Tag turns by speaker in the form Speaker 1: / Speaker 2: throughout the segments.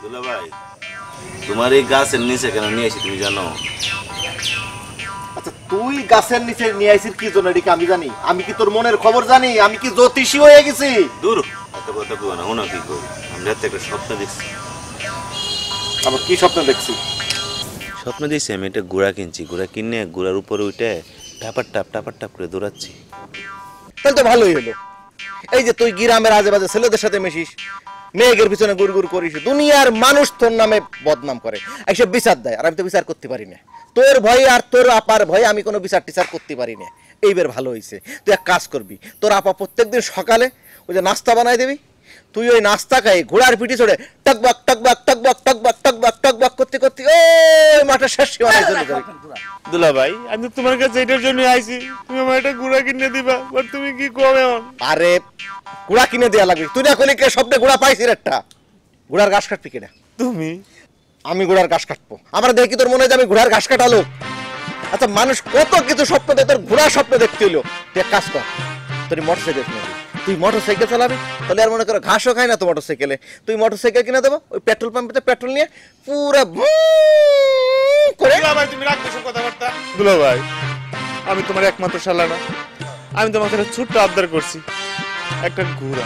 Speaker 1: দুলা ভাই, তোমার এই গাছের নিচে কেন নিয়ে আসি তুমি জানো?
Speaker 2: আচ্ছা, তুই গাছের নিচে নিয়ে আইছিস কি জন্য এটা আমি জানি? আমি কি তোর মনের খবর জানি? আমি কি জ্যোতিষী হয়ে গেছি?
Speaker 1: দূর, এত কথা কই না। শোনো কি কই, আমরা একটা স্বপ্ন দেখছি।
Speaker 2: আবার কি স্বপ্ন দেখছি?
Speaker 1: স্বপ্ন দেখছি আমি একটা ঘোড়া কিনছি, ঘোড়া কিনে ঘোড়ার উপরে উঠে টাপার টাপ করে দৌড়াচ্ছি।
Speaker 2: তাহলে তো ভালোই হলো। এই যে তুই গ্রামের আজেবাজে ছেলেদের সাথে মিশিস, মেয়েদের পিছনে গুড় করিস, দুনিয়ার মানুষ তোর নামে বদনাম করে, এইসব বিচার দেয়, আর আমি তো বিচার করতে পারি না। তোর ভয় আর তোর আপার ভয় আমি কোনো বিচার টিচার করতে পারি না। এইবার ভালো হয়েছে, তুই এক কাজ করবি, তোর আপা প্রত্যেকদিন সকালে ওই যে নাস্তা বানাই দিবি, তুই ওই নাস্তা খাই ঘোড়ার পিঠে চড়ে টকবক টকবক টকবক টকবক টকবক টকবক করতে করতে ওই মাঠের শেষ সীমানায় চলে যাবি।
Speaker 3: দুলা ভাই, আমি তো তোমার কাছে এটার জন্য আইছি, তুমি আমার একটা ঘোড়া কিনে দিবা, বাট তুমি কি কবে এখন?
Speaker 2: আরে ঘোড়া কিনে দেয়া লাগবে, তুই না কলি কে স্বপ্নে ঘোড়া পাইছিস? একটা ঘোড়ার ঘাস কাটবি কিনা?
Speaker 3: তুমি?
Speaker 2: আমি ঘোড়ার ঘাস কাটবো? আমার দেখি তোর মনে হয় যে আমি ঘোড়ার ঘাস কাটালো? আচ্ছা, মানুষ কত কিছু স্বপ্ন দেয়, তোর ঘোড়া স্বপ্ন দেখতে হইলো। তুই এক কাজ কর, তোর মোটরসাইকেল কিনে দিবি। তুই মোটরসাইকেল চালাবি, তাহলে আর মনে করো ঘাসও খায় না তো মোটরসাইকেলে। তুই মোটরসাইকেল কিনে দেবো, ওই পেট্রোল পাম্পে পেট্রোল নিয়ে পুরো করে।
Speaker 3: দুলা ভাই, তুমি রাখতেছো কথাবার্তা? দুলা ভাই, আমি তোমার একমাত্র শালা না? আমি তোমার কাছে ছোট্ট আবদার করছি, একটা ঘোড়া।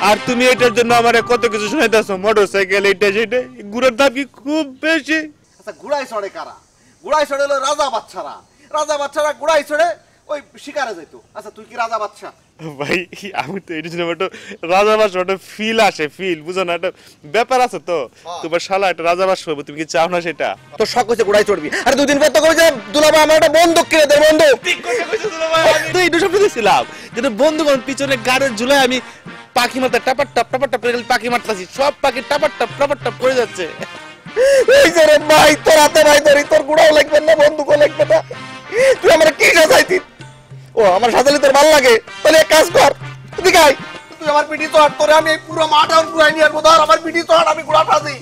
Speaker 3: আর তুমি এটার জন্য আমার কত কিছু শোনাইতেছো, মোটরসাইকেল এইটা সেটা। ঘোড়ার দাম কি খুব বেশি?
Speaker 2: আচ্ছা, ঘোড়ায় চড়ে কারা? ঘোড়ায় চড়ে হলো রাজা বাচ্চারা। রাজা বাচ্চারা ঘোড়ায় চড়ে ওই শিকারে যাইতো। আচ্ছা, তুই কি রাজা বাচ্চা?
Speaker 3: ভাই, আমি তো এটার জন্য একটা রাজাবাস, একটা ফিল আসে, ফিল বুঝো না, একটা ব্যাপার আছে তো। তোমার শালা একটা রাজাবাস করবো, তুমি কি চাও না সেটা?
Speaker 2: তোর শখ হচ্ছে ঘোড়ায় চড়বি, আর দুদিন পর তো কবে যে দুলাভাই আমার একটা বন্দুক কিনে দে, বন্দুক।
Speaker 3: তো এটা স্বপ্ন দেখছিলাম, যেটা বন্ধুগণ পিছনে গাড়ির ঝুলায় আমি পাখি মারতে টাপার টাপ করে পাখি মারতাছি, সব পাখি টাপার টাপ করে যাচ্ছে।
Speaker 2: এই যে রে ভাই, তোর হাতে ভাই ধরি, তোর ঘোড়াও লাগবে না, বন্দুকও লাগবে না, তুই আমার কি সাজাইতি? ও আমার সাজালে তোর ভালো লাগে? তাহলে এক কাজ কর, তুই গাই, তুই আমার পিঠি চড়, তোরে আমি এই পুরো মাঠ আর ঘুরাই নিয়ে আসবো। ধর আমার পিঠি চড়, আমি ঘোড়া টাজি।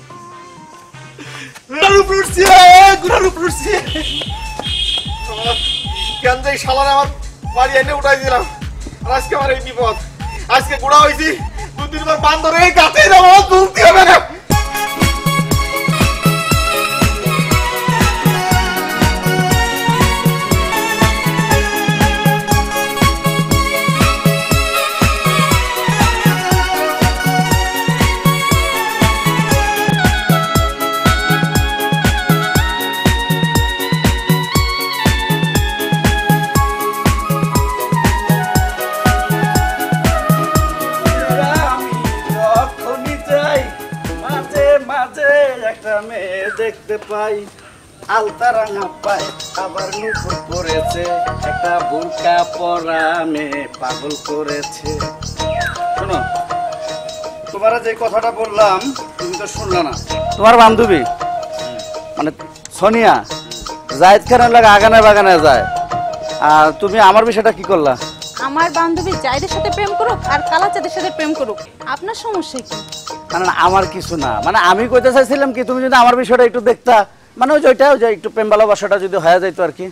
Speaker 2: কেন যে শালার আমার বাড়ি এনে উঠাই দিলাম, আর আজকে আমার এই বিপদ। আজকে ঘোড়া হয়েছি, দুদিন পর বান্দরে এই গাছে যাবো, তুলতে হবে না।
Speaker 4: দেখতে পাই আলতা রাঙা পায়, আবার নুপুর পড়েছে, একটা বোরকা পরা মেয়ে পাগল করেছে। শোনো, তোমার যে কথাটা বললাম তুমি তো শুনলা না। তোমার বান্ধবী মানে সোনিয়া জায়েদ খানের লাগে আগানে বাগানে যায়, আর তুমি আমার বিষয়টা কি করলা?
Speaker 5: আমার বান্ধবী জায়েদের সাথে প্রেম করুক আর কালাচাঁদের সাথে প্রেম করুক, আপনার সমস্যা কি?
Speaker 4: মানে আমার কিছু না, মানে আমি কইতে চাইছিলাম কি, তুমি যদি আমার বিষয়টা একটু দেখতা, মানে ওই যে একটু প্রেম ভালোবাসাটা যদি হয়ে যাইতো আর কি।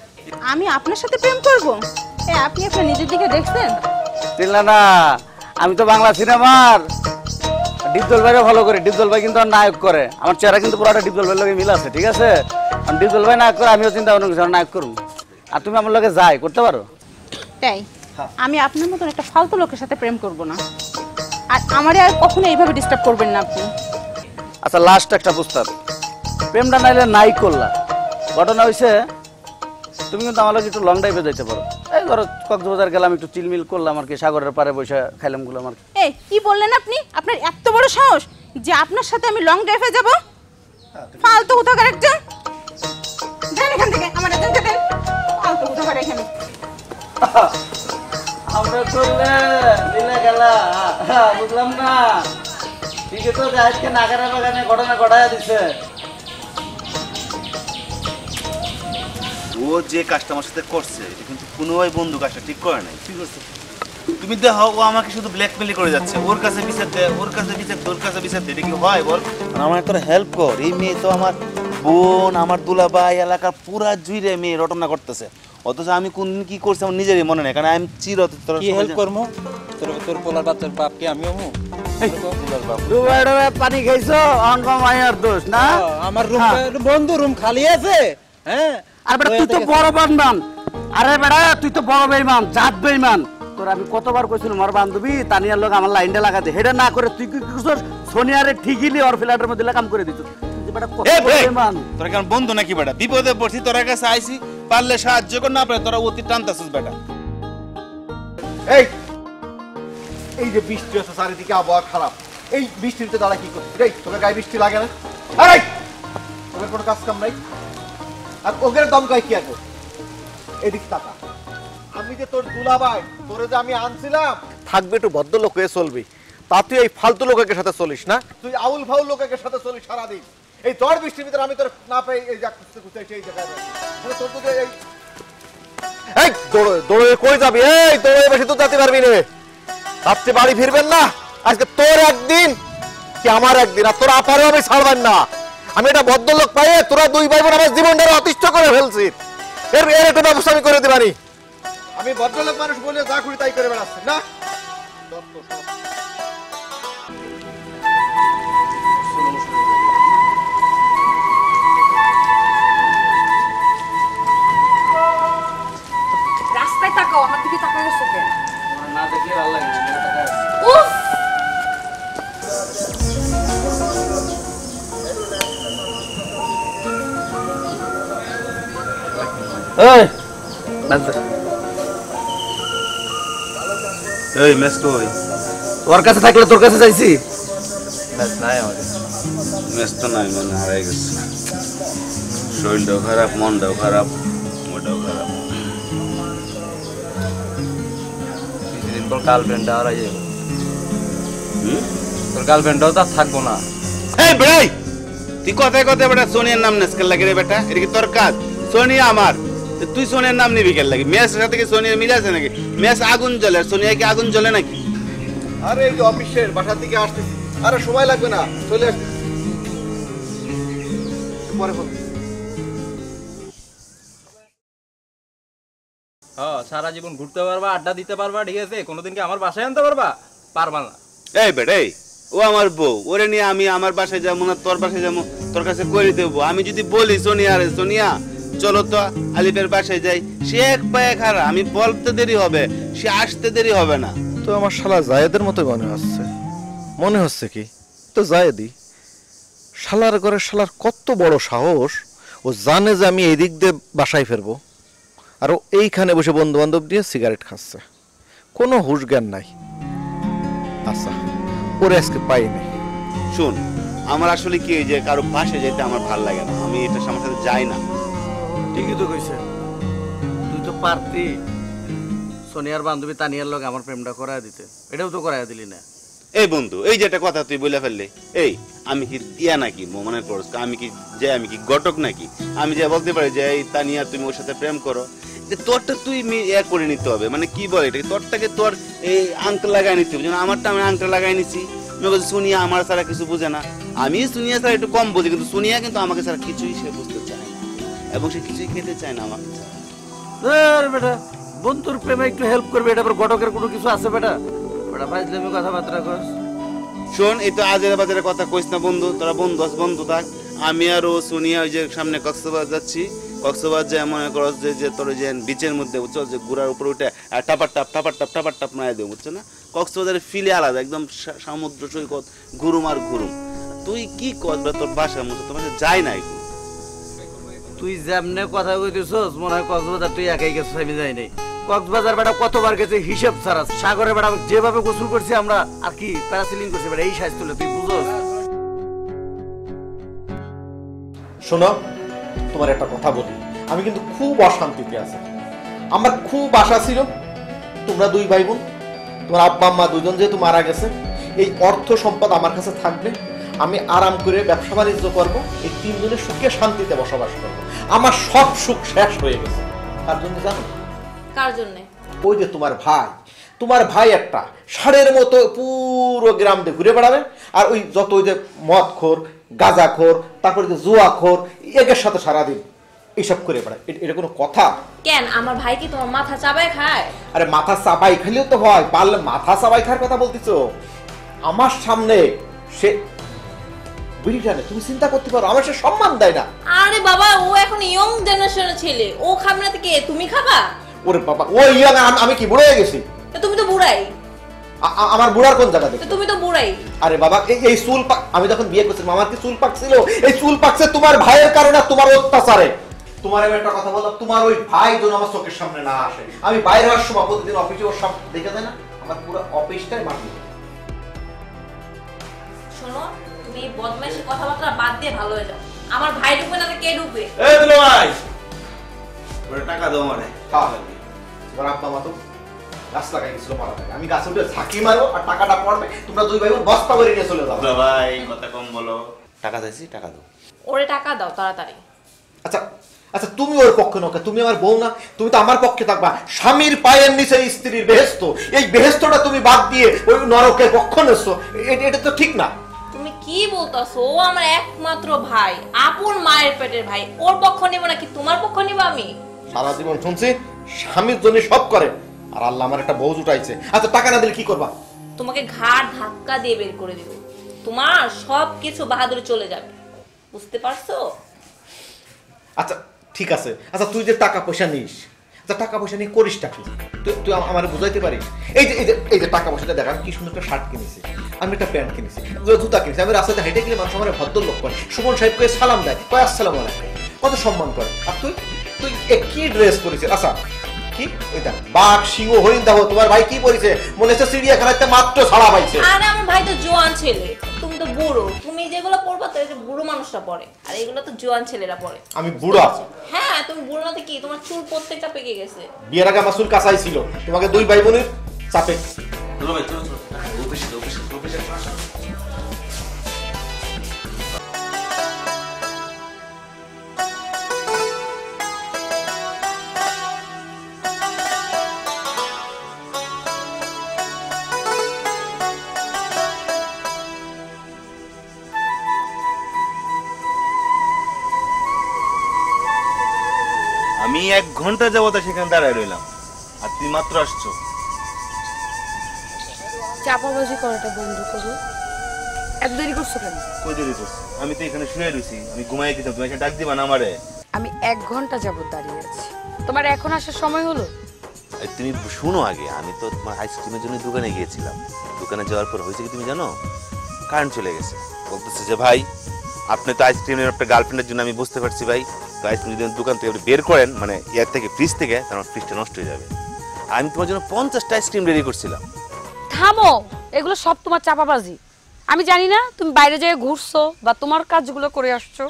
Speaker 5: আমি আপনার সাথে প্রেম করব? আপনি আপনার নিজের দিকে দেখছেন?
Speaker 4: চিনলা না? আমি তো বাংলা সিনেমার ডিপজল ভাইরে ফলো করি। ডিপজল ভাই কিন্তু নায়ক করে, আমার চেহারা কিন্তু পুরোটা ডিপজল ভাইয়ের লগে মিল আছে, ঠিক আছে? ডিপজল ভাই নায়ক করে, আমিও চিন্তা ভাবনা করছি নায়ক করুন, আর তুমি আমার লগে যাই করতে পারো?
Speaker 5: তাই আমি আপনার মতন একটা ফালতু লোকের সাথে প্রেম করব না, আর আমারে আর কখনো এইভাবে ডিস্টার্ব করবেন না আপনি।
Speaker 4: আচ্ছা, লাস্ট একটা প্রস্তাব, প্রেমটা নাইলে নাই করলা, ঘটনা হয়েছে তুমি কিন্তু আমার লগে একটু লং ড্রাইভে যাইতে পারো। এই ধরো কক্সবাজার গেলাম, একটু চিলমিল করলাম আর কি, সাগরের পারে বসে খাইলাম গুলো আমার।
Speaker 5: এই কি বললেন আপনি? আপনার এত বড় সাহস যে আপনার সাথে আমি লং ড্রাইভে যাব? ফালতু কোথাকার একজন, যান এখান থেকে, আমার একজন দেন, ফালতু কোথাকার এখানে।
Speaker 4: আমরা করলে মিলে গেলা, বুঝলাম না? ঠিক আছে, আজকে নাগারা বাগানে ঘটনা ঘটায় দিছে।
Speaker 1: ও যে কাজটা আমার সাথে করছে এটা কিন্তু কোনোই বন্ধু কাজটা ঠিক করে নাই। ঠিক আছে, তুমি দেখো ও আমাকে শুধু ব্ল্যাকমেল করে যাচ্ছে, ওর কাছে বিচার দে, ওর কাছে বিচার দে, ওর কাছে বিচার দে, এটা কি হয় বল? আমার একটা হেল্প কর, এই মেয়ে তো আমার বোন, আমার দুলাভাই, এলাকার পুরা জুইরে মেয়ে রটনা করতেছে, অথচ আমি কোন কি করছি আমার নিজেরই মনে নেই, কারণ আমি চির
Speaker 6: কি হেল্প করবো? তো তোর পোলার বাচ্চার বাপ কি আমি হমু পোলার বাপ
Speaker 4: ডুবাই ডুবাই পানি খাইছো অঙ্ক মায়ের দোষ না
Speaker 6: আমার রুম বন্ধু রুম খালি আছে হ্যাঁ
Speaker 4: আর বেটা তুই তো বড় বান্দান আরে বেটা তুই তো বড় বেঈমান জাত বেঈমান তোর আমি কতবার কইছিলাম আমার বান্ধবী তানিয়ার লোক আমার লাইনটা লাগাতে হেডা না করে তুই কি করছস সোনিয়ারে ঠিকইলি ওর ফ্ল্যাটের মধ্যে কাম করে দিত বেটা কত বড় বেঈমান
Speaker 1: তোরা কেন বন্ধু নাকি বেটা বিপদে পড়ছি তোরা কাছে আইছি পারলে সাহায্য কর না পারে তোরা অতি টানতাছিস বেটা
Speaker 2: এই যে বৃষ্টি হচ্ছে চারিদিকে আবহাওয়া খারাপ এই বৃষ্টিতে দাঁড়া কি করছিস এই তোকে গায়ে বৃষ্টি লাগে না আরে তোদের কোনো কাজ কাম নাই আর ওদের দমকাই কি আছে এদিক তাকা আমি যে তোর দুলাভাই তোরে যে আমি আনছিলাম থাকবে একটু ভদ্রলোক হয়ে চলবি তা তুই এই ফালতু লোকের সাথে চলিস না তুই আউল ফাউল লোকের সাথে চলিস সারাদিন এই ঝড় বৃষ্টির ভিতরে আমি তোর না পাই এই যা খুঁজতে খুঁজতে সেই জায়গায় তোর তো এই এই দৌড়ে দৌড়ে কই যাবি এই দৌড়ে বেশি তো যেতে পারবি না রাত্রে বাড়ি ফিরবেন না আজকে তোর একদিন কি আমার একদিন আর তোর আপারও আমি ছাড়বেন না আমি এটা ভদ্রলোক পাইয়ে তোরা দুই ভাই বোন আমার জীবনটা অতিষ্ঠ করে ফেলছিস এর এর একটা ব্যবস্থা আমি করে দিবানি আমি ভদ্রলোক মানুষ বলে যা খুশি তাই করে বেড়াচ্ছি না
Speaker 5: রাস্তায় তাকাও আমার দিকে তাকায় গেছো কেন
Speaker 4: না দেখলে ভালো লাগে
Speaker 5: উফ
Speaker 4: এই
Speaker 1: এই মেস কই
Speaker 4: ওর কাছে থাকলে তোর কাছে যাইছি
Speaker 1: মেস নাই আমার মেস তো নাই মানে হারাই গেছে শরীরটাও খারাপ মনটাও খারাপ মোটাও খারাপ
Speaker 6: কিছুদিন পর গার্লফ্রেন্ড আর আইয়ে তোর গার্লফ্রেন্ডও তো থাকবো না
Speaker 1: এই বেড়াই তুই কথায় কথায় বেটা সোনিয়ার নাম নেসকেল লাগে রে বেটা এটা কি তোর কাজ সোনিয়া আমার তুই সোনিয়ার নাম নিবি কেন লাগে মেসের সাথে কি সোনিয়া মিলে আছে নাকি মেস আগুন জ্বলে আর সোনিয়া কি আগুন জ্বলে নাকি
Speaker 2: আরে এই যে অফিসের বাসার দিকে আসতেছি আরে সময় লাগবে না চলে আসতে পরে ফোন
Speaker 6: সারা জীবন ঘুরতে পারবা আড্ডা দিতে পারবা ঠিক আছে কোনোদিন কি আমার বাসায় আনতে পারবা পারবা না
Speaker 1: এই বেটাই ও আমার বউ ওরে নিয়ে আমি আমার বাসায় যাবো না তোর বাসায় যাবো তোর কাছে করে দেবো আমি যদি বলি সোনিয়া রে সোনিয়া চলো তো আলিফের বাসায় যাই সে এক পায়ে খারা আমি বলতে দেরি হবে সে আসতে দেরি হবে না
Speaker 2: তো আমার শালা জায়েদের মতো মনে হচ্ছে কি তো জায়েদি শালার ঘরে শালার কত বড় সাহস ও জানে যে আমি এই দিক দিয়ে বাসায় ফিরবো আর ও এইখানে বসে বন্ধু বান্ধব দিয়ে সিগারেট খাচ্ছে কোনো হুঁশ জ্ঞান নাই আচ্ছা ওরে আজকে পাইনি
Speaker 1: শুন আমার আসলে কি যে কারো বাসায় যেতে আমার ভালো লাগে না আমি এটা আমার সাথে যাই না
Speaker 4: ঠিকই তো কইছে তুই তো পারতি সোনিয়ার বান্ধবী তানিয়ার লোক আমার প্রেমটা করায় দিতে এটাও তো করায় দিলি না
Speaker 1: এই বন্ধু এই যেটা কথা তুই বলে ফেললি এই আমি কি ইয়া নাকি মনে করছ আমি কি ঘটক নাকি আমি যে বলতে পারি যে এই তানিয়া তুমি ওর সাথে প্রেম করো যে তোরটা তুই ইয়া করে নিতে হবে মানে কি বলে এটা তোরটাকে তোর এই আঙ্কেল লাগাই নিতে হবে যেন আমারটা আমি আঙ্কেল লাগাই নিছি সুনিয়া আমার ছাড়া কিছু বুঝে না আমি সুনিয়া ছাড়া একটু কম বুঝি কিন্তু সুনিয়া কিন্তু আমাকে ছাড়া কিছুই সে বুঝতে চায় না এবং সে কিছুই খেতে চায় না আমাকে
Speaker 4: বেটা বন্ধুর প্রেমে একটু হেল্প করবে এটা আবার ঘটকের কোনো কিছু আছে বেটা বেটা ফাইজলামি কথাবার্তা কস
Speaker 1: শোন এই তো আজের বাজারে কথা কইস না বন্ধু তোরা বন্ধু থাক আমি আর ও সুনিয়া ওই যে সামনে কক্সবাজার যাচ্ছি কক্সবাজার যে মনে করো যে তোর যে বিচের মধ্যে বুঝছো যে গুড়ার উপরে উঠে টাপার টাপ মারা দেবো বুঝছো না কক্সবাজারের ফিলে আলাদা একদম সমুদ্র সৈকত ঘুরুম আর ঘুরুম তুই কি করবে তোর বাসার মতো তোমার যাই নাই
Speaker 4: তুই যেমনে কথা কইতেছস মনে হয় কক্সবাজার তুই একাই গেছিস আমি যাই নাই কক্সবাজার বেটা কতবার গেছে হিসাব ছাড়া সাগরে বেটা যেভাবে গোসল করছি আমরা আর কি প্যারাসিলিং করছি বেটা এই সাইজ তুলে তুই বুঝোস
Speaker 2: শোনো তোমার একটা কথা বলি আমি কিন্তু খুব অশান্তিতে আছি আমার খুব আশা ছিল তোমরা দুই ভাই বোন তোমার আব্বা আম্মা দুজন যেহেতু মারা গেছে এই অর্থ সম্পদ আমার কাছে থাকবে আমি আরাম করে ব্যবসা বাণিজ্য করবো এই তিনজনের সুখে শান্তিতে বসবাস করবো আমার সব সুখ শেষ হয়ে গেছে তার জন্য জানো
Speaker 5: কার জন্য
Speaker 2: ওই যে তোমার ভাই একটা ষাঁড়ের মতো পুরো গ্রাম দিয়ে ঘুরে বেড়াবে আর ওই যত ওই যে মদখোর গাঁজাখোর তারপরে যে জুয়াখোর এদের সাথে সারাদিন এইসব করে বেড়া, এটা কোনো কথা?
Speaker 7: কেন আমার ভাই কি তোমার মাথা চাবায় খায়?
Speaker 2: আরে মাথা চাবাই খাইলেও তো হয়, পারলে মাথা চাবাই খাওয়ার কথা বলতেছো আমার সামনে? সে বিড়িটানে তুমি চিন্তা করতে পারো, আমার সে সম্মান দেয় না।
Speaker 7: আরে বাবা, ও এখন ইয়ং জেনারেশনের ছেলে, ও খাবে না তো কে? তুমি খাবা?
Speaker 2: ওরে বাবা, ও ইয়া না, আমি কি বুড়ো হয়ে গেছি?
Speaker 7: তো তুমি তো বুড়াই।
Speaker 2: আমার বুড়ার কোন জায়গা দেখো?
Speaker 7: তুমি তো বুড়াই।
Speaker 2: আরে বাবা, এই চুল আমি যখন বিয়ে করছিলাম আমার কি চুল পাকছিল? এই চুল পাকছে তোমার ভাইয়ের কারণে, তোমার অত্যাচারে। তোমার আমি একটা কথা বললাম, তোমার ওই ভাই যেন আমার চোখের সামনে না আসে। আমি বাইরে হওয়ার সময় প্রতিদিন অফিসে ওর সব দেখে দেয় না, আমার পুরো অফিসটাই মাটি।
Speaker 7: শোনো, তুমি এই বদমাইশি কথাবার্তা বাদ দিয়ে ভালো হয়ে যাও। আমার ভাই ঢুকবে না তো কে ঢুকবে?
Speaker 1: এই দুলো ভাই, ওরে টাকা দাও আমারে।
Speaker 2: খাওয়া লাগবে। এবার আব্বা মা তো গাছ লাগাই গেছিল মারা থাকে, আমি গাছে উঠে ঝাঁকি মারো আর টাকাটা পড়বে, তোমরা দুই ভাই বোন বস্তা করে নিয়ে চলে যাও।
Speaker 1: দুলো ভাই কথা কম বলো, টাকা চাইছি, টাকা দাও।
Speaker 7: ওরে টাকা দাও তাড়াতাড়ি।
Speaker 2: আচ্ছা আচ্ছা, তুমি ওর পক্ষে নৌকা, তুমি আমার বউ না, তুমি তো আমার পক্ষে থাকবা। স্বামীর পায়ের নিচে স্ত্রীর বেহেস্ত, এই বেহেস্তটা তুমি বাদ দিয়ে ওই নরকের পক্ষ নেছো, এটা তো ঠিক না।
Speaker 7: তুমি কি বলতাছো? ও আমার একমাত্র ভাই, আপন মায়ের পেটের ভাই, ওর পক্ষ নিব নাকি তোমার পক্ষ নিব আমি?
Speaker 2: সারা জীবন শুনছি স্বামীর জন্য সব করে, আর আল্লাহ আমার একটা বউ জুটাইছে। আচ্ছা টাকা না দিলে কি করবা?
Speaker 7: তোমাকে ঘাড় ধাক্কা দিয়ে বের করে দিব, তোমার সব কিছু বাহাদুরি চলে যাবে, বুঝতে পারছো?
Speaker 2: আচ্ছা ঠিক আছে, আচ্ছা তুই যে টাকা পয়সা নিস, আচ্ছা টাকা পয়সা নিয়ে করিসটা কি? তুই আমার বুঝাইতে পারিস? এই যে টাকা পয়সাটা দেখ, আমি কি সুন্দর একটা শার্ট কিনেছি, আমি একটা প্যান্ট কিনেছি, জুতা কিনেছি, আমি রাস্তাতে হেঁটে গেলে মানুষ আমার ভদ্রলোক করে, সুমন সাহেবকে সালাম দেয়, কয় আসসালামু আলাইকুম, কত সম্মান করে। আর তুই তুই কি ড্রেস পরেছিস? আচ্ছা কি এটা বাঘ সিংহ হরিণ দাও, তোমার ভাই কি পরেছে? মনে হচ্ছে চিড়িয়াখানাতে মাত্র ছাড়া পাইছে।
Speaker 7: আরে আমার ভাই তো জোয়ান ছেলে, তুমি তো বুড়ো, তুমি যেগুলো পড়বা তো যে বুড়ো মানুষরা পড়ে, আর এগুলো তো জোয়ান ছেলেরা পড়ে।
Speaker 2: আমি বুড়া?
Speaker 7: হ্যাঁ তুমি বুড়ো না তো কি, তোমার চুল প্রত্যেকটা পেকে গেছে।
Speaker 2: বিয়ের আগে আমার চুল কাঁচাই ছিল, তোমাকে দুই ভাই বোনের চাপে।
Speaker 1: দুলো ভাই চলো চলো, অফিসে অফিসে অফিসে। আমি 1 ঘন্টা যাবত সেখানে দাঁড়ায় রইলাম, আর তুই মাত্র আসছো।
Speaker 8: চাপাবাজি করাটা বন্ধ করো, এত দেরি করছো কেন?
Speaker 1: কই দেরি করছি? আমি তো এখানে শুয়ে রইছি, আমি ঘুমাই দিতাম, তুমি এসে ডাক দিবা না আমারে?
Speaker 8: আমি 1 ঘন্টা যাবত দাঁড়িয়ে আছি, তোমার এখন আসার সময় হলো?
Speaker 1: এই তুমি শুনো আগে, আমি তো তোমার আইসক্রিমের জন্য দোকানে গিয়েছিলাম। দোকানে যাওয়ার পর হয়েছে কি তুমি জানো? কারেন্ট চলে গেছে। বলতেছে যে ভাই আপনি তো আইসক্রিমের একটা গার্লফ্রেন্ডের জন্য, আমি বুঝতে পারছি ভাই, তো আইসক্রিম যদি দোকান থেকে বের করেন, মানে ইয়ার থেকে ফ্রিজ থেকে, তার ফ্রিজটা নষ্ট হয়ে যাবে। আমি তোমার জন্য 50টা আইসক্রিম রেডি করছিলাম।
Speaker 8: থামো, এগুলো সব তোমার চাপাবাজি। আমি জানি না তুমি বাইরে যেয়ে ঘুরছো বা তোমার কাজগুলো করে আসছো।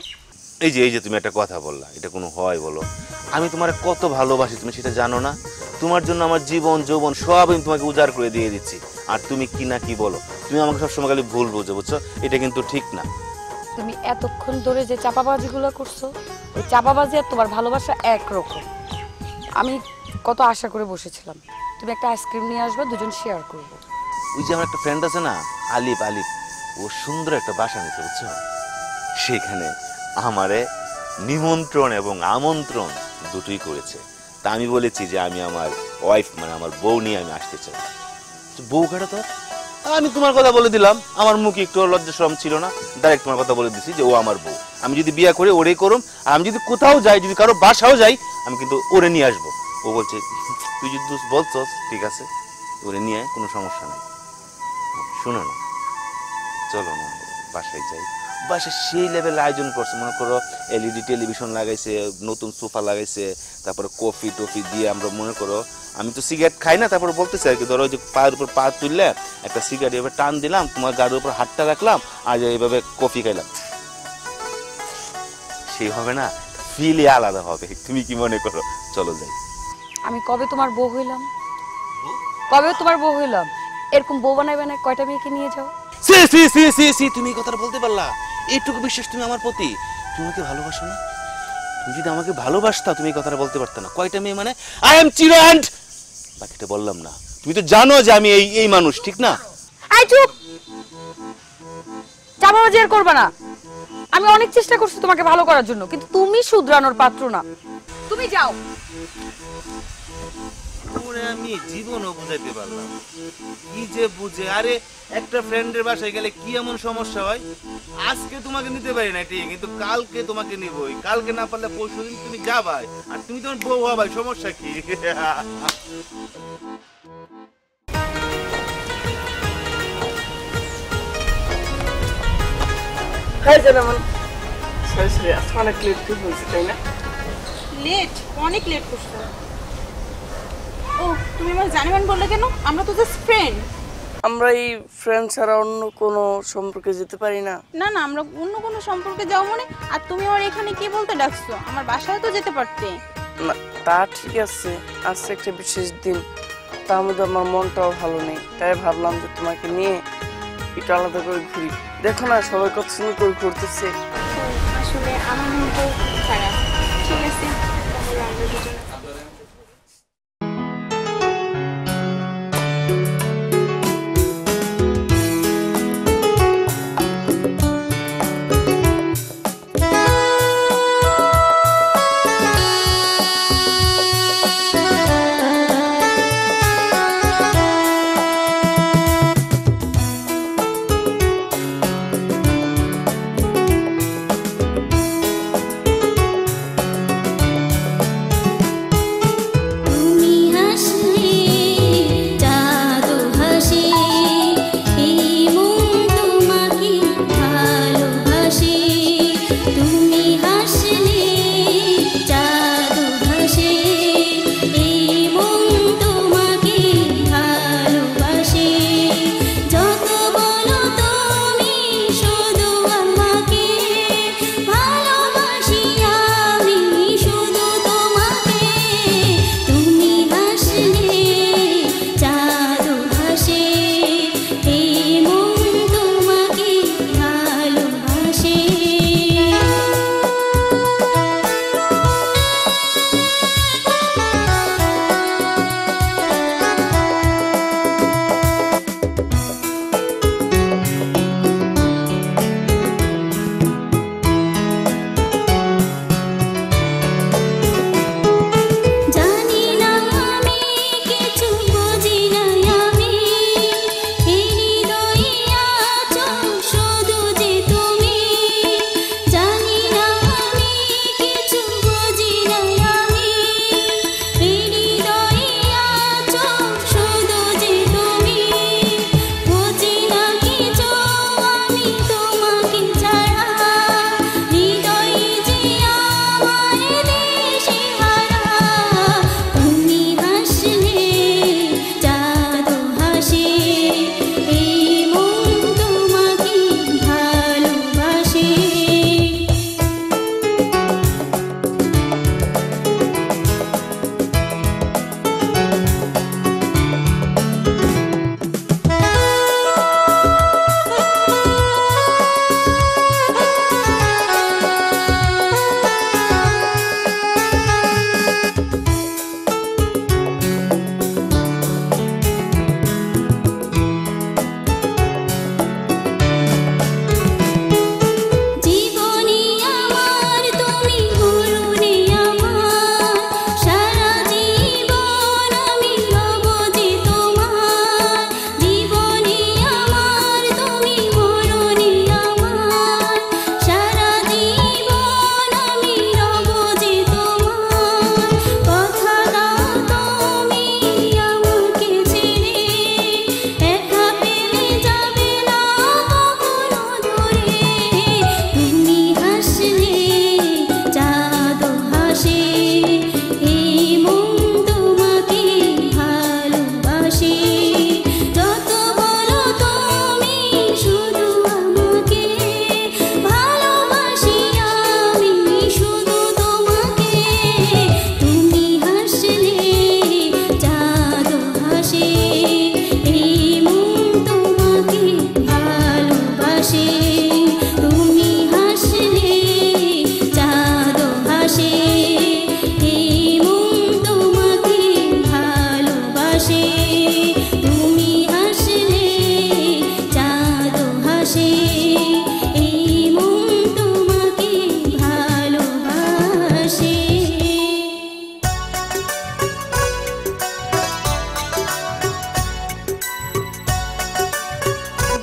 Speaker 1: এই যে তুমি একটা কথা বললা, এটা কোনো হয় বলো? আমি তোমার কত ভালোবাসি তুমি সেটা জানো না? তোমার জন্য আমার জীবন যৌবন সব আমি তোমাকে উজাড় করে দিয়ে দিচ্ছি, আর তুমি কি না কি বলো? তুমি আমাকে সবসময় খালি ভুল বুঝো, বুঝছো? এটা কিন্তু ঠিক না।
Speaker 8: তুমি এতক্ষণ ধরে যে চাপাবাজিগুলো করছো, ওই চাপাবাজি আর তোমার ভালোবাসা একরকম। আমি কত আশা করে বসেছিলাম তুমি একটা আইসক্রিম নিয়ে আসবে, দুজন শেয়ার করবো।
Speaker 1: ওই যে আমার একটা ফ্রেন্ড আছে না, আলিফ, ও সুন্দর একটা বাসা নিতে, বুঝছো? সেখানে আমারে নিমন্ত্রণ এবং আমন্ত্রণ দুটোই করেছে। তা আমি বলেছি যে আমি আমার ওয়াইফ, মানে আমার বউ নিয়ে আমি আসতে চাই। বউ কাটা তো আমি তোমার কথা বলে দিলাম, আমার মুখে একটু লজ্জা শরম ছিল না, ডাইরেক্ট তোমার কথা বলে দিছি যে ও আমার বউ। আমি যদি বিয়ে করে ওরেই করুম, আর আমি যদি কোথাও যাই, যদি কারো বাসাও যাই, আমি কিন্তু ওরে নিয়ে আসবো। ও বলছে তুই যদি বলছস ঠিক আছে, ওরে নিয়ে কোনো সমস্যা নেই। শোনো না, চলো না বাসায় যাই। বাসায় সেই লেভেল আয়োজন করছে, মনে করো এলইডি টেলিভিশন লাগাইছে, নতুন সোফা লাগাইছে, তারপরে কফি টফি দিয়ে আমরা, মনে করো আমি তো সিগারেট খাই না, তারপরে বলতেছে আর কি, ধরো যে পায়ের উপর পা তুললে একটা সিগারেট এভাবে টান দিলাম, তোমার গাড়ির উপর হাতটা রাখলাম, আর এইভাবে কফি খাইলাম, সেই হবে না? ফিলই আলাদা হবে। তুমি কি মনে করো? চলো যাই।
Speaker 8: আমি কবে তোমার বউ হইলাম? কবে তোমার বউ হইলাম? এরকম বউ বানাইবে না, কয়টা মেয়েকে নিয়ে যাও।
Speaker 1: সি সি সি সি সি, তুমি এই কথাটা বলতে পারলা? এইটুকু বিশ্বাস তুমি আমার প্রতি? তুমি আমাকে ভালোবাসো না? তুমি যদি আমাকে ভালোবাসতা তুমি এই কথাটা বলতে পারতে না। কয়টা মেয়ে মানে? আই এম চিরো অ্যান্ড বাকিটা বললাম না। তুমি তো জানো যে আমি এই মানুষ, ঠিক না?
Speaker 8: আই চুপ, চাপাবাজি আর করবে না। আমি অনেক চেষ্টা করছি তোমাকে ভালো করার জন্য, কিন্তু তুমি শুধরানোর পাত্র না। তুমি যাও।
Speaker 1: ওরে আমি জীবনও বুঝাইতে পারলাম কি যে বুঝে। আরে একটা ফ্রেন্ডের বাসায় গেলে কি এমন সমস্যা হয়? আজকে তোমাকে নিতে পারি না ঠিক, কিন্তু কালকে তোমাকে নিবই। কালকে না পারলে পরশুদিন তুমি যাবাই, আর তুমি তোমার বউ হবাই, সমস্যা কি?
Speaker 4: অনেক লেট হয়েছে তাই না?
Speaker 5: লেট, অনেক লেট করছো। ও তুমি আমার জানিবেন বললে কেন? আমরা তো জাস্ট ফ্রেন্ড।
Speaker 9: আমরা এই ফ্রেন্ড ছাড়া অন্য কোনো সম্পর্কে যেতে পারি না।
Speaker 5: না না, আমরা অন্য কোনো সম্পর্কে যাও মানে? আর তুমি আমার এখানে কি বলতে ডাকছো? আমার বাসায় তো যেতে পারতে।
Speaker 9: না তা ঠিক আছে, আজকে একটা বিশেষ দিন, তার মধ্যে আমার মনটাও ভালো নেই, তাই ভাবলাম যে তোমাকে নিয়ে একটু আলাদা করে ঘুরি। দেখো না সবাই কত সুন্দর করে ঘুরতেছে।
Speaker 5: আসলে আমার মন তো খারাপ। ঠিক আছে, তাহলে আমরা দুজনে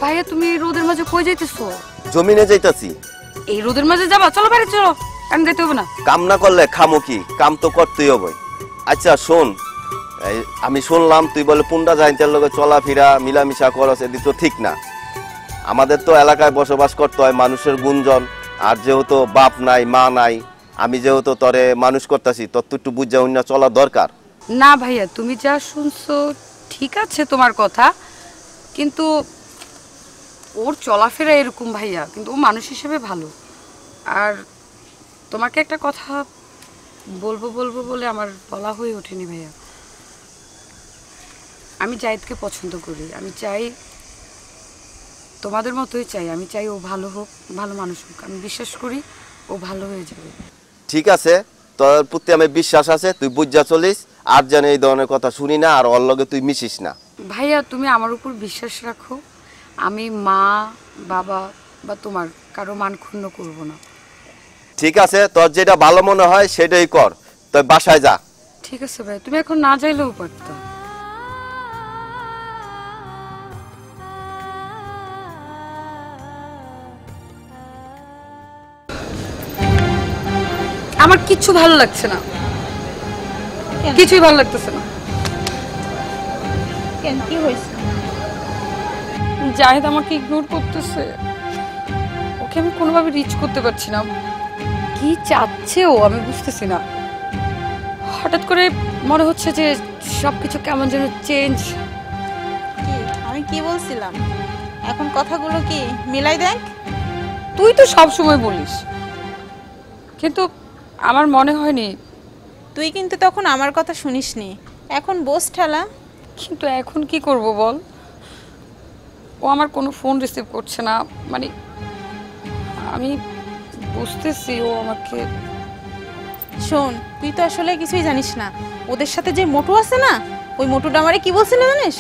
Speaker 8: ভাইয়া তুমি রোদের মাঝে কই যাইতেছো?
Speaker 10: জমিনে যাইতাছি।
Speaker 8: এই রোদের মাঝে যাবা? চলো বাইরে চলো, আমি যাইতে হবে না।
Speaker 10: কাম না করলে খামো কি? কাম তো করতেই হবে। আচ্ছা শোন, আমি শুনলাম তুই বলে পুন্ডা জাইন্তের লগে চলাফেরা মিলামিশা করস, এদি তো ঠিক না। আমাদের তো এলাকায় বসবাস করতে হয়, মানুষের গুঞ্জন। আর যেহেতু বাপ নাই মা নাই, আমি যেহেতু তরে মানুষ করতেছি, তোর তো একটু বুঝা উন্না চলা দরকার।
Speaker 8: না ভাইয়া, তুমি যা শুনছো ঠিক আছে তোমার কথা, কিন্তু ওর চলাফেরা এরকম ভাইয়া, কিন্তু ও মানুষ হিসেবে ভালো। আর তোমাকে একটা কথা বলবো বলবো বলে আমার বলা হয়ে ওঠেনি ভাইয়া। আমি জাহিদকে পছন্দ করি, আমি চাই তোমাদের মতোই চাই, আমি চাই ও ভালো হোক, ভালো মানুষ হোক। আমি বিশ্বাস করি ও ভালো হয়ে যাবে।
Speaker 10: ঠিক আছে, তোর প্রতি আমি বিশ্বাস আছে, তুই বুঝা চলিস। আর যেন এই ধরনের কথা শুনি না, আর ওর লগে তুই মিশিস না।
Speaker 8: ভাইয়া তুমি আমার উপর বিশ্বাস রাখো, আমি মা বাবা বা তোমার কারো মান ক্ষুণ্ণ করব না।
Speaker 10: ঠিক আছে, তোর যেটা ভালো মনে হয় সেটাই কর, তুই বাসায় যা।
Speaker 8: ঠিক আছে ভাই, তুমি এখন না যাইলেও পারতা। আমার কিচ্ছু ভালো লাগছে না, কিছুই ভালো লাগতেছে না।
Speaker 5: কেন, কি হয়েছে?
Speaker 8: জাহিদ আমাকে ইগনোর করতেছে, ওকে আমি কোনোভাবে রিচ করতে পারছি না। কি চাচ্ছে ও আমি বুঝতেছি না। হঠাৎ করে মনে হচ্ছে যে সবকিছু কেমন যেন চেঞ্জ।
Speaker 5: কি আমি কি বলছিলাম? এখন কথাগুলো কি মিলাই দেখ।
Speaker 8: তুই তো সব সময় বলিস, কিন্তু আমার মনে হয়নি।
Speaker 5: তুই কিন্তু তখন আমার কথা শুনিসনি, এখন বস ঠেলা।
Speaker 8: কিন্তু এখন কি করব বল? ও আমার কোনো ফোন রিসিভ করছে না, মানে আমি বুঝতেছি ও আমাকে।
Speaker 5: শোন, তুই তো আসলে কিছুই জানিস না। ওদের সাথে যে মোটু আছে না, ওই মোটুটা আমারে কি বলছিল জানিস?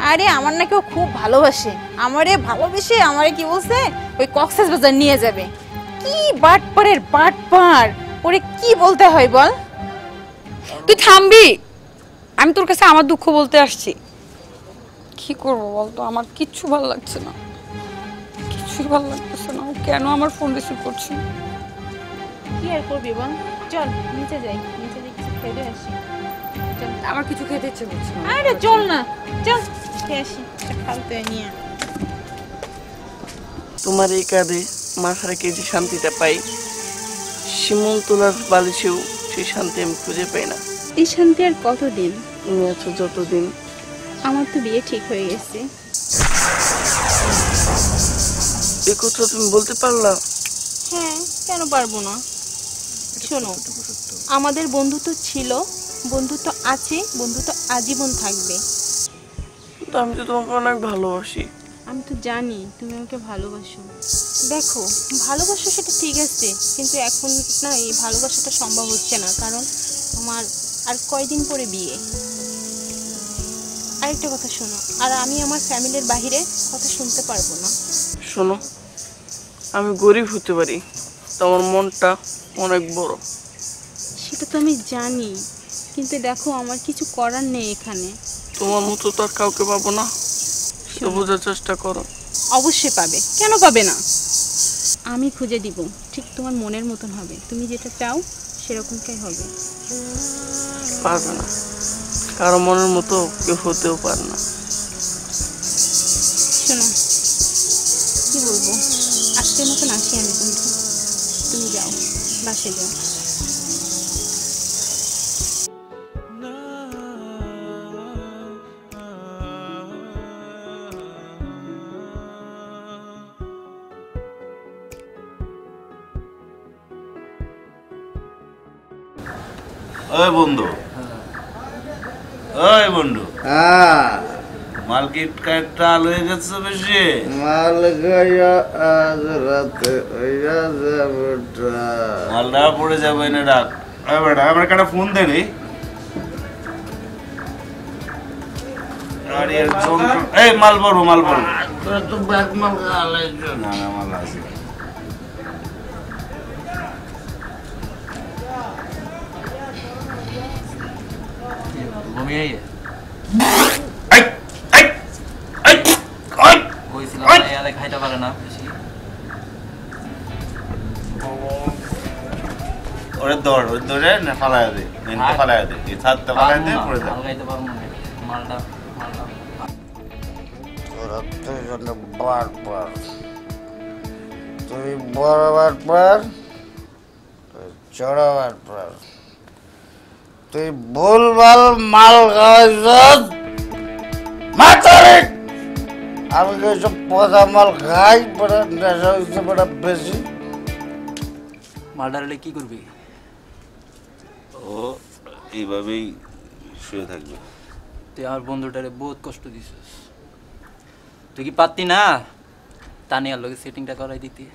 Speaker 5: আরে আমার নাকি ও খুব ভালোবাসে, আমারে ভালোবেসে আমারে কি বলছে, ওই কক্সবাজার নিয়ে যাবে। কি বাটপাড়ের বাটপাড়, ওরে কি বলতে হয় বল?
Speaker 8: তুই থামবি? আমি তোর কাছে আমার দুঃখ বলতে আসছি। কি করবো বলতো, আমার কিচ্ছু ভালো লাগছে না, কিছুই ভালো লাগতেছে না। কেন আমার ফোন রিসিভ করছি?
Speaker 5: কি আর করবি বল, চল নিচে যাই, নিচে যাই কিছু খেয়ে আসি। চল,
Speaker 8: আমার কিছু খেতে ইচ্ছে করছে না।
Speaker 5: আরে চল না, চল খেয়ে আসি, খালতে নিয়ে।
Speaker 9: তোমার এই কাঁধে মাথা রেখে যে শান্তিটা পাই, শিমুল তোলার বালিশেও সেই শান্তি আমি খুঁজে পাই না।
Speaker 5: এই শান্তি আর কতদিন?
Speaker 9: তুমি আছো যতদিন।
Speaker 5: আমার তো বিয়ে ঠিক হয়ে গেছে।
Speaker 9: এই কথা তুমি বলতে পারলা?
Speaker 5: হ্যাঁ, কেন পারবো না? শোনো, আমাদের বন্ধুত্ব ছিল, বন্ধুত্ব আছে, বন্ধুত্ব আজীবন থাকবে।
Speaker 9: আমি তো তোমাকে অনেক ভালোবাসি।
Speaker 5: আমি তো জানি তুমি আমাকে ভালোবাসো। দেখো, ভালোবাসো সেটা ঠিক আছে, কিন্তু এখন না এই ভালোবাসাটা সম্ভব হচ্ছে না, কারণ তোমার আর কয়দিন পরে বিয়ে। আরেকটা কথা শোনো, আর আমি আমার ফ্যামিলির বাইরে কথা শুনতে পারবো না।
Speaker 9: শোনো, আমি গরিব হতে পারি, তোমার মনটা অনেক বড়।
Speaker 5: সেটা তো আমি জানি, কিন্তু দেখো আমার কিছু করার নেই এখানে।
Speaker 9: তোমার মতো তো আর কাউকে পাবো না, সেটা বোঝার চেষ্টা করো।
Speaker 5: অবশ্যই পাবে, কেন পাবে না? আমি খুঁজে দিব, ঠিক তোমার মনের মতন হবে, তুমি যেটা চাও সেরকমটাই হবে।
Speaker 9: পারবে না, কারো মনের মতো কেউ হতেও পারে না।
Speaker 5: শোনো, কি বলবো, আজকের মতন আসি আমি বন্ধু, তুমি যাও, বাসে যাও।
Speaker 1: ওই বন্ধু, ওই বন্ধু, মার্কেট কার্ডটা আলো হয়ে গেছে বেশি। মালটা পড়ে যাবে না, ডাক বেটা, আমার একটা ফোন দে রে। এই মাল বড়, মাল বড়। না না, মাল আছে।
Speaker 6: এলে খাইতে পারে না বেশি।
Speaker 1: ওরে ধরে না ফালায় দে, নেনটা ফালায় দে, এই ছাদটা ফালায় দে, পড়ে যা।
Speaker 6: খাইতে পারবো না মালটা
Speaker 4: তোরা দুজন বারবার তুই বরাবার পর চড়াবার পর তুই ভুলভাল মাল খাওয়াইছ মাতারে। আমি এইসব পচা মাল খাই, বড় নেশা হয়েছে বড় বেশি।
Speaker 6: মালটা হলে কি করবি?
Speaker 1: ও এইভাবেই শুয়ে থাকবে।
Speaker 6: তুই আমার বন্ধুটারে বহুত কষ্ট দিছিস। তুই কি পারতি না তানিয়ার লগে সেটিংটা করাই দিতি?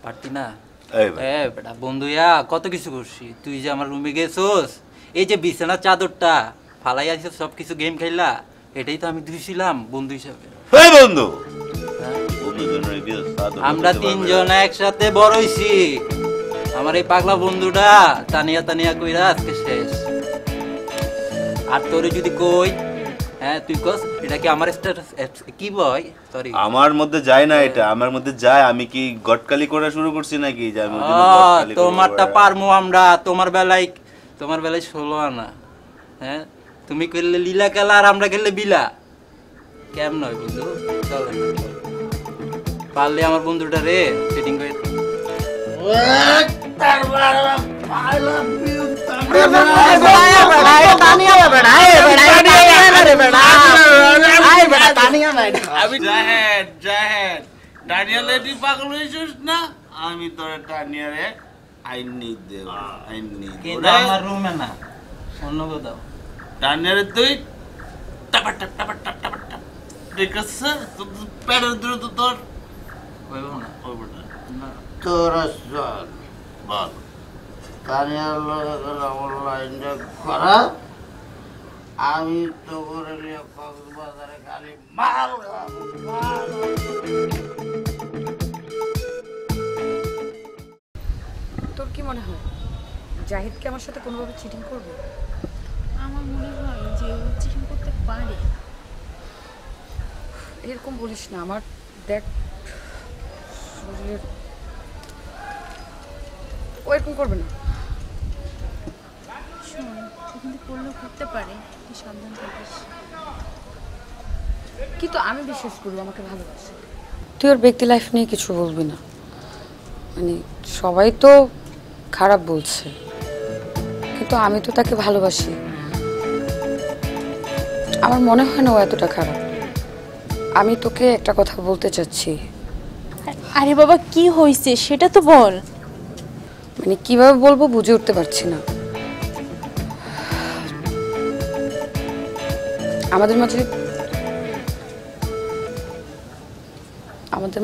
Speaker 6: পারতি না? বেটা বন্ধুয়া কত কিছু করছি। তুই যে আমার রুমে গেছোস, এই যে বিছানা চাদরটা ফালাই আসিস, সব কিছু গেম খেললা, এটাই তো আমি ধুইছিলাম বন্ধু হিসাবে।
Speaker 1: বন্ধু
Speaker 6: আমরা তিনজন একসাথে বড় হইছি। আমার এই পাগলা বন্ধুটা তানিয়া তানিয়া কইরা আজকে শেষ। আর তোরে যদি কই, হ্যাঁ তুই কস এটা কি আমার স্ট্যাটাস কি বয়? সরি,
Speaker 1: আমার মধ্যে যায় না এটা, আমার মধ্যে যায়। আমি কি গটকালি করা শুরু করছি নাকি? যে আমি
Speaker 6: তোমারটা পারমু আমরা, তোমার বেলায় 16 আনা। হ্যাঁ তুমি করলে লীলা খেলা আর আমরা খেললে বিলা। কেমন নয় বন্ধু? চল পারলে আমার বন্ধুটা রে সেটিং করে
Speaker 1: পাগল হয়েছিস না? আমি তোর টানিয়ারে আইনি দেব, আইনি
Speaker 6: কিন্তু আমার রুমে না, অন্য কোথাও।
Speaker 1: টানিয়ারে তুই টাপা টাপ টাপা টাপ টাপা টাপ, ঠিক আছে? প্যাডের দূরে তো তোর
Speaker 6: হইব না,
Speaker 1: হইব না।
Speaker 4: তোর
Speaker 1: বল
Speaker 4: তানিয়ার লাইনটা করা, আমি তো করে নিয়ে কক্সবাজারে খালি মাল খাবো।
Speaker 8: তোর কি মনে হয় জাহিদ কি আমার সাথে কোনোভাবে চিটিং করবে?
Speaker 5: আমার মনে হয় যে ও চিটিং করতে পারে।
Speaker 8: এরকম বলিস না, আমার দেখ শরীরের ও এরকম করবে না।
Speaker 5: শোন, ও কিন্তু করলেও করতে পারে, তুই সাবধান থাকিস।
Speaker 8: কিন্তু আমি বিশ্বাস করি আমাকে ভালোবাসে। তুই ওর ব্যক্তি লাইফ নিয়ে কিছু বলবি না। মানে সবাই তো খারাপ বলছে, কিন্তু আমি তো তাকে ভালোবাসি। আমার মনে হয় না ও এতটা খারাপ। আমি তোকে একটা কথা বলতে চাচ্ছি।
Speaker 5: আরে বাবা, কি হয়েছে সেটা তো বল।
Speaker 8: মানে কিভাবে বলবো বুঝে উঠতে পারছি না। আমাদের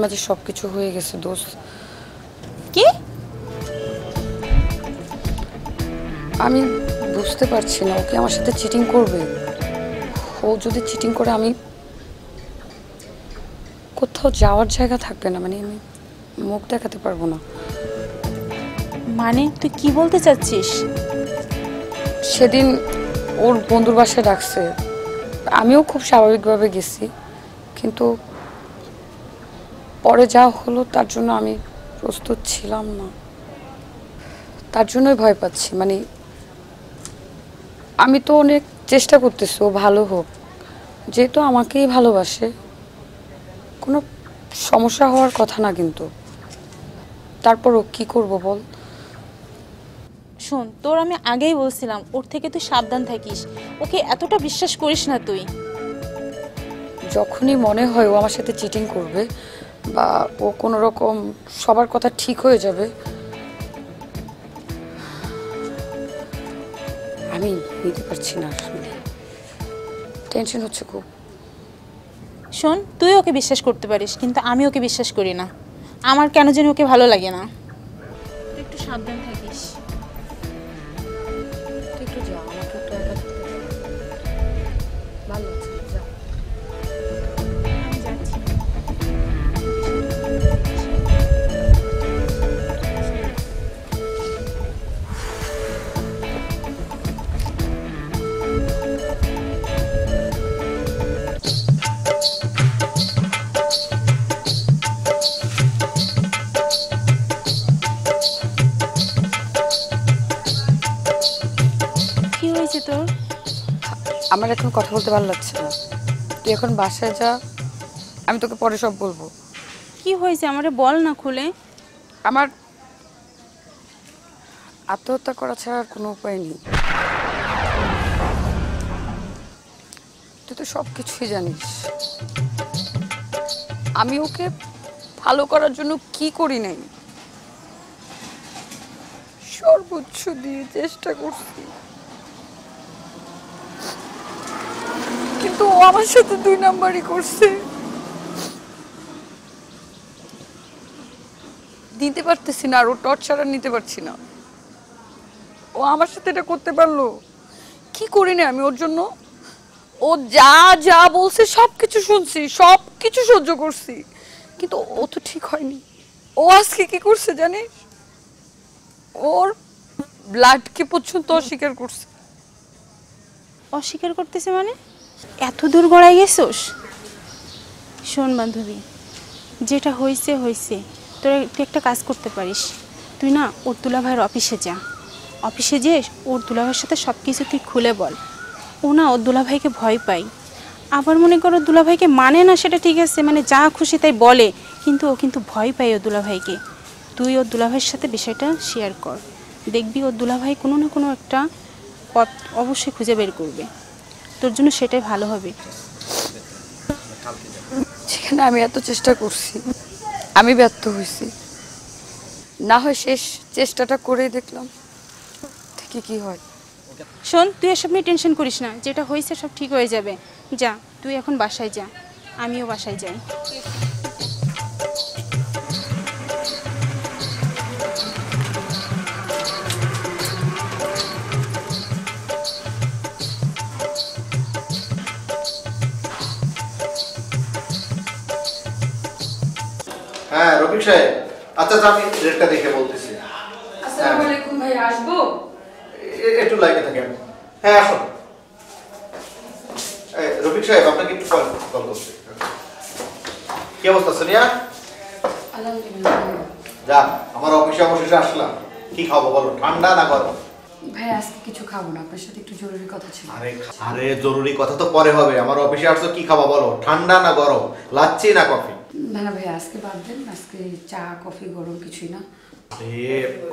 Speaker 8: মাঝে সবকিছু হয়ে গেছে দোস্ত।
Speaker 5: কি?
Speaker 8: আমি বুঝতে পারছি না ওকে আমার সাথে চিটিং করবে। ও যদি চিটিং করে আমি কোথাও যাওয়ার জায়গা থাকবে না, মানে আমি মুখ দেখাতে পারবো না।
Speaker 5: মানে তুই কি বলতে চাচ্ছিস?
Speaker 8: সেদিন ওর বন্ধুর বাসায় ডাকছে, আমিও খুব স্বাভাবিকভাবে গেছি, কিন্তু পরে যা হলো তার জন্য আমি প্রস্তুত ছিলাম না। তার জন্যই ভয় পাচ্ছি। মানে আমি তো অনেক চেষ্টা করতেছি ও ভালো হোক, যেহেতু আমাকেই ভালোবাসে। কোনো সমস্যা হওয়ার কথা না, কিন্তু তারপরও কি করব বল?
Speaker 5: শোন, তোর আমি আগেই বলছিলাম ওর থেকে তুই সাবধান থাকিস। ওকে এতটা বিশ্বাস করিস না তুই।
Speaker 8: যখনই মনে হয় ও আমার সাথে চিটিং করবে বা ও কোনো রকম সবার কথা ঠিক হয়ে যাবে, আমি নিতে পারছি না। টেনশন হচ্ছে খুব।
Speaker 5: শোন, তুই ওকে বিশ্বাস করতে পারিস, কিন্তু আমি ওকে বিশ্বাস করি না। আমার কেন যেন ওকে ভালো লাগে না। তুই একটু সাবধান থাকিস।
Speaker 8: তুই একটু যা, আমাকে একটু একা থাকতে দে। ভালো আছে, যা।
Speaker 5: আমি যাচ্ছি।
Speaker 8: আমার এখন কথা বলতে ভালো লাগছে না, তুই এখন বাসায় যা, আমি তোকে পরে সব বলবো।
Speaker 5: কি হয়েছে আমারে বল না খুলে।
Speaker 8: আমার আত্মহত্যা করা ছাড়া আর কোনো উপায় নেই। তুই তো সব কিছুই জানিস। আমি ওকে ভালো করার জন্য কি করি নাই, সর্বোচ্চ দিয়ে চেষ্টা করছি, কিন্তু ও আমার সাথে 2 নাম্বারই করছে। নিতে পারতেছি না, আর ও টর্চার আর নিতে পারছি না। ও আমার সাথে এটা করতে পারলো, কি করি না আমি ওর জন্য। ও যা যা বলছে সব কিছু শুনছি, সব কিছু সহ্য করছি, কিন্তু ও তো ঠিক হয়নি। ও আজকে কি করছে জানিস? ওর ব্লাডকে পর্যন্ত অস্বীকার করছে।
Speaker 5: অস্বীকার করতেছে মানে? এত দূর গড়াই গেছোস? শোন বান্ধবী, যেটা হয়েছে হয়েছে, তুই একটা কাজ করতে পারিস। তুই না ওর দুলাভাইয়ের অফিসে যা, অফিসে যেয়ে ওর দুলাভাইয়ের সাথে সব কিছু তুই খুলে বল। ও না ওর দুলাভাইকে ভয় পাই, আবার মনে করো দুলাভাইকে মানে না, সেটা ঠিক আছে, মানে যা খুশি তাই বলে, কিন্তু ও কিন্তু ভয় পায় ওর দুলাভাইকে। তুই ওর দুলাভাইয়ের সাথে বিষয়টা শেয়ার কর, দেখবি ওর দুলাভাই কোনো না কোনো একটা পথ অবশ্যই খুঁজে বের করবে, তোর জন্য সেটাই ভালো হবে।
Speaker 8: যেখানে আমি এত চেষ্টা করছি, আমি ব্যর্থ হয়েছি, না হয় শেষ চেষ্টাটা করেই দেখলাম দেখি কি হয়।
Speaker 5: শোন, তুই এসব নিয়ে টেনশন করিস না, যেটা হয়েছে সব ঠিক হয়ে যাবে। যা তুই এখন বাসায় যা, আমিও বাসায় যাই।
Speaker 2: হ্যাঁ রফিক সাহেব, আচ্ছা আচ্ছা, আমি রেটটা দেখে বলতেছি।
Speaker 8: আসসালামু আলাইকুম ভাই, আসবো?
Speaker 2: একটু লাইনে থাকেন। হ্যাঁ আসুন। রফিক সাহেব, আপনাকে একটু কল করছি। কি অবস্থা সোনিয়া?
Speaker 8: আলহামদুলিল্লাহ।
Speaker 2: যা, আমার অফিসে অবশেষে আসলাম। কি খাবো বলো, ঠান্ডা না গরম?
Speaker 8: ভাই আজকে কিছু খাবো না, আপনার সাথে একটু জরুরি কথা ছিল।
Speaker 2: আরে জরুরি কথা তো পরে হবে, আমার অফিসে আসছো, কি খাবো বলো, ঠান্ডা না গরম, লাচ্ছি না কফি?
Speaker 8: না ভাই আজকে বাদ দেন, আজকে চা কফি গরম কিছুই না।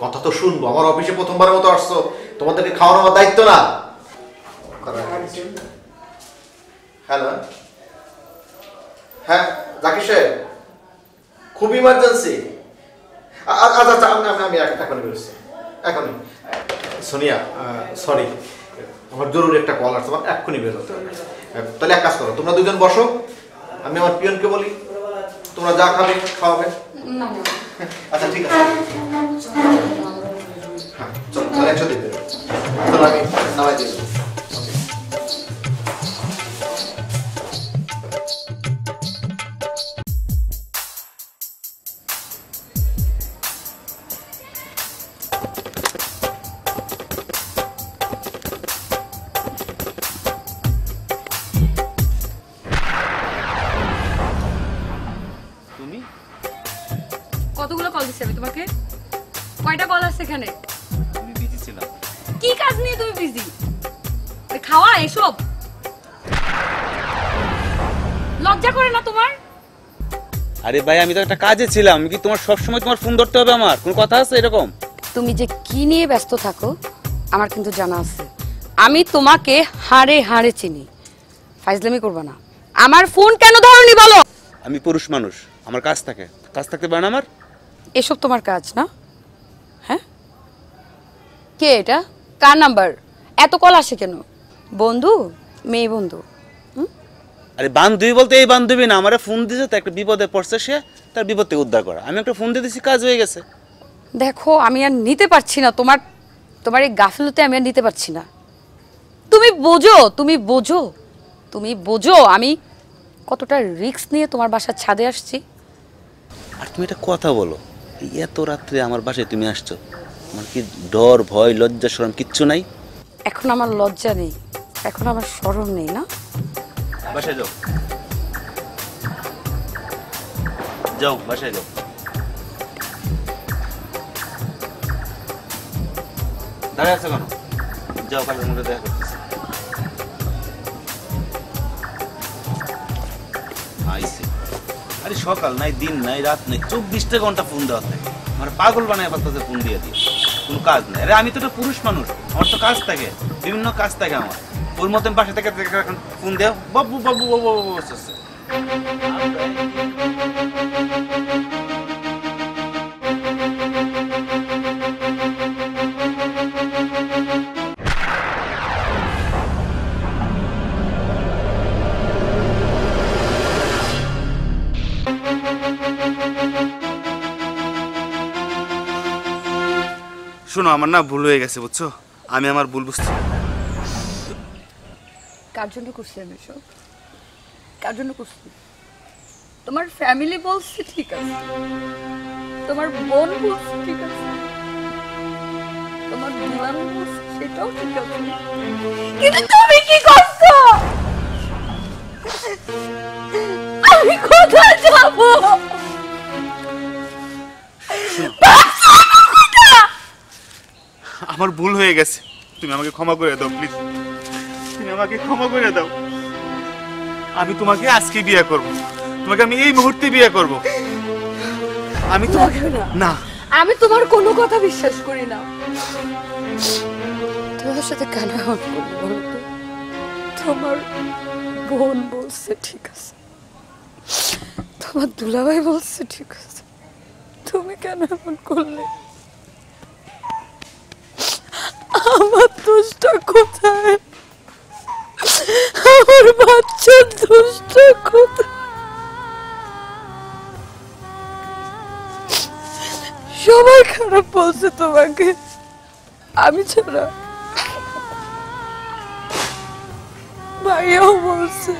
Speaker 2: কথা তো শুনবো, আমার অফিসে প্রথমবারের মতো আসছো, তোমাদেরকে খাওয়ানো আমার দায়িত্ব না? হ্যালো, হ্যাঁ জাকির সাহেব, খুব ইমার্জেন্সি। আচ্ছা আচ্ছা, আমি এখনই বেরোচ্ছি, এখনই। সোনিয়া সরি, আমার জরুরি একটা কল আসছে, আমার এক্ষুনি বেরোতে হবে। তাহলে এক কাজ করো, তোমরা দুজন বসো, আমি আমার পিয়নকে বলি, তোমরা যা খাবে খাওয়াবে। আচ্ছা ঠিক আছে, হ্যাঁ চলো তাহলে একসাথে বেরো। চলো আমি নামাই দিয়ে দেবো।
Speaker 8: কতগুলো কল দিছি আমি তোমাকে? কয়টা কল আছে এখানে?
Speaker 1: আমি বিজি ছিলাম।
Speaker 8: কি কাজ নিয়ে তুমি বিজি? ওই খাওয়া এসব? লজ্জা করে না তোমার?
Speaker 11: আরে ভাই আমি তো একটা কাজে ছিলাম, কি তোমার সব সময় তোমার ফোন ধরতে হবে? আমার কোন কথা আছে এরকম?
Speaker 8: তুমি যে কি নিয়ে ব্যস্ত থাকো আমার কিন্তু জানা আছে। আমি তোমাকে হাড়ে হাড়ে চিনি, ফাইজলামি করবে না। আমার ফোন কেন ধরনি বলো?
Speaker 11: আমি পুরুষ মানুষ, আমার কাজ থাকে, কাজ থাকতে পারে না আমার?
Speaker 8: এসব তোমার কাজ না? হ্যাঁ, কে এটা? কার নাম্বার? এত কল আসে কেন? বন্ধু? মেয়ে বন্ধু?
Speaker 11: আরে বান্ধবী বলতে এই বান্ধবী না, আমারে ফোন দিয়েছে তো একটা বিপদে পড়ছে, সে তার বিপদ থেকে উদ্ধার করা। আমি একটা ফোন দিয়ে দিয়েছি, কাজ হয়ে গেছে।
Speaker 8: দেখো আমি আর নিতে পারছি না, তোমার এই গাফিলতে আমি আর নিতে পারছি না। তুমি বোঝো, তুমি বোঝো, তুমি বোঝো আমি কতটা রিস্ক নিয়ে তোমার বাসার ছাদে আসছি।
Speaker 11: আর তুমি একটা কথা বলো, এত রাত্রে আমার বাসায় তুমি আসছো, আমার কি ডর ভয় লজ্জা শরম কিচ্ছু নাই?
Speaker 8: এখন আমার লজ্জা নেই, এখন আমার শরম নেই। না
Speaker 1: বাসায় যাও, যাও বাসায় যাও। দাঁড়িয়ে আছো কেন? যাও, কালের মধ্যে দেখা করতেছি।
Speaker 11: খালি সকাল নাই দিন নাই রাত নাই 24টা ঘন্টা ফোন দেওয়া থাকে। আমার পাগল বানায় বলতেছে ফোন দিয়ে দিয়ে, কোনো কাজ নাই। আরে আমি তো একটা পুরুষ মানুষ, আমার তো কাজ থাকে, বিভিন্ন কাজ থাকে আমার। ওর মতন বাসা থেকে ফোন দেও, বাবু বাবু বাবু বাবু বসতেছে। শোনো, আমার না ভুল হয়ে গেছে বুঝছো, আমি আমার ভুল বুঝছি।
Speaker 8: কার জন্য করছি আমি সব? কার জন্য করছি? তোমার ফ্যামিলি বলছে ঠিক আছে, তোমার বোন বলছে ঠিক আছে, তোমার দুলাম বলছে সেটাও ঠিক আছে, কিন্তু তুমি কি করছো? আমি কোথায় যাবো?
Speaker 3: আমার ভুল হয়ে গেছে, তুমি আমাকে ক্ষমা করে দাও প্লিজ, তুমি আমাকে ক্ষমা করে দাও। আমি তোমাকে আজকে বিয়ে করব, তোমাকে আমি এই মুহূর্তে বিয়ে করব। আমি তোমাকে না,
Speaker 8: আমি তোমার কোনো কথা বিশ্বাস করি না। তোমার সাথে কেন এমন করবো বলো তো? তোমার বোন বলছে ঠিক আছে, তোমার দুলাভাই বলছে ঠিক আছে, তুমি কেন এমন করলে? আমার দোষটা কোথায়? আমার বাচ্চার দোষটা কোথায়? সবাই খারাপ বলছে তোমাকে, আমি ছাড়া। ভাইয়াও বলছে,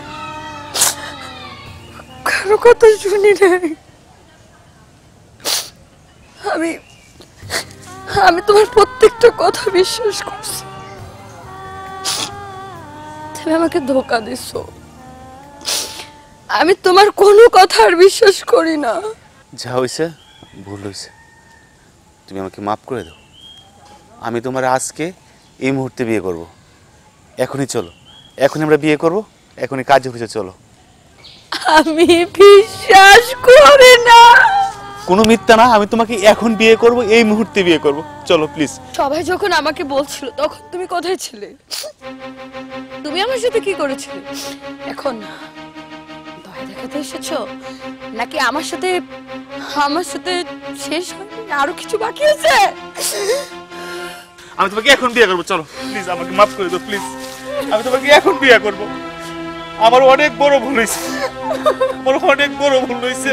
Speaker 8: কারো কথা শুনি নাই। আমি তোমার প্রত্যেকটা কথা বিশ্বাস করছি, তুমি আমাকে ধোঁকা দিছো। আমি তোমার কোনো কথা আর বিশ্বাস করি না।
Speaker 11: যা হয়েছে ভুল হয়েছে, তুমি আমাকে মাফ করে দাও। আমি তোমার আজকে এই মুহূর্তে বিয়ে করব। এখনই চলো, এখনই আমরা বিয়ে করব, এখনই কাজ হয়েছে, চলো।
Speaker 8: আমি বিশ্বাস করি না।
Speaker 11: কোনো মিথ্যা না, আমি তোমাকে এখন বিয়ে করব, এই মুহূর্তে বিয়ে করব, চলো প্লিজ।
Speaker 8: সবাই যখন আমাকে বলছিল তখন তুমি কোথায় ছিলে? তুমি আমার সাথে কি করেছিলে? এখন ভয় দেখাতে এসেছো নাকি আমার সাথে শেষ হয়নি, আরো কিছু বাকি আছে?
Speaker 3: আমি তোমাকে এখন বিয়ে করবো, চলো প্লিজ, আমাকে মাফ করে দাও প্লিজ। আমি তোমাকে এখন বিয়ে করব। আমার অনেক বড় ভুল হয়েছে, আমার অনেক বড় ভুল হয়েছে।